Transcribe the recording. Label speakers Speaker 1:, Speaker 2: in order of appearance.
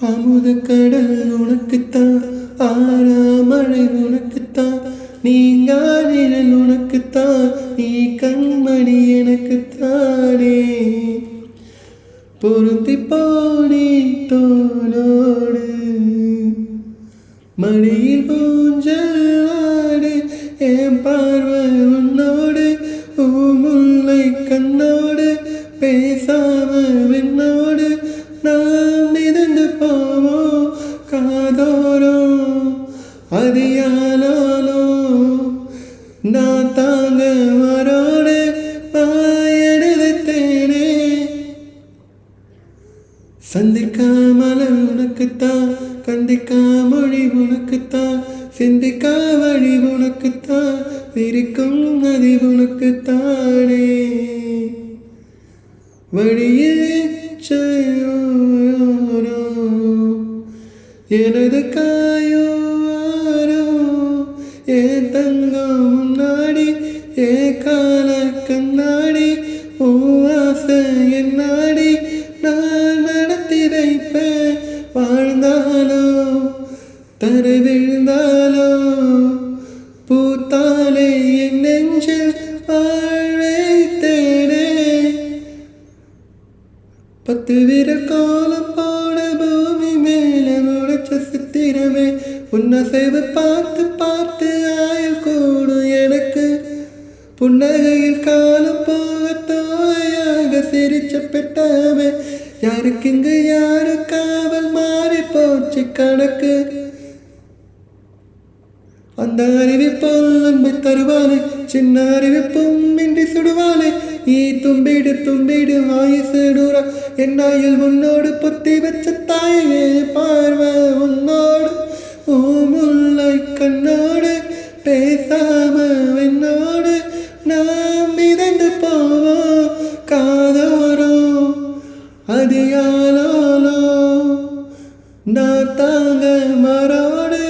Speaker 1: அமுத கடல் உனக்குத்தான், ஆறாமழை உனக்குத்தான், நீங்கா நிழல் உனக்குத்தான், நீ கண்மணி எனக்குத்தானே. பொருத்தி போனி தோளோடு மடியில் ஊஞ்சலாடு, என் பார்வை உன்னோடு, முல்லை கண்ணோடு, பேசாம வெண்ணோடு நாம் மிதந்து போவோம் காதோரம். அது யானாலோ நான் தாங்க மரோடு பாயெடுத்தேனே. சந்திக்கா மலர் உனக்குத்தான், கந்திக்கா மொழி உனக்குத்தான், சிந்திக்கா வழி உனக்குத்தான், சிரிக்கும் நதி உனக்குத்தானே. வழியில் செய்யோரோ எனது காயோரோ, என் தங்கம் முன்னாடி என் கால கண்ணாடி, ஆசை என்னாடி நான் நடத்தி வைப்பேன். வாழ்ந்தாலோ தரை விழுந்தாலோ பூத்தாலே என் நெஞ்சில் வாழ்வைத்தேனே. 10 விரல் கோலம் போட பூமி மேலே முளைச்ச சித்திரமே, உன்னசைவு பார்த்து பார்த்து ஆயுள் கூடும் எனக்கு. புன்னகையில் காலம் போக தோயாக சிரிச்ச பெட்டாமே, யாருக்கு இங்கு யாரு காவல் மாறி போச்சு கணக்கு. அந்த அறிவிப்போல் அன்பை தருவானே, சின்ன அறிவிப்பும் இன்றி சுடுவானே. நீ தும்பிடு தும்பிடு வாயுடுறா, என் ஆயுள் உன்னோடு பொத்தி வச்ச தாயே. பார்வை உன்னோடு, முல்லை கண்ணோடு, பேசாம என்னோடு நாம் மிதந்து போவோம் காதோரம். அது யானாலோ நான் தாங்க மரோடு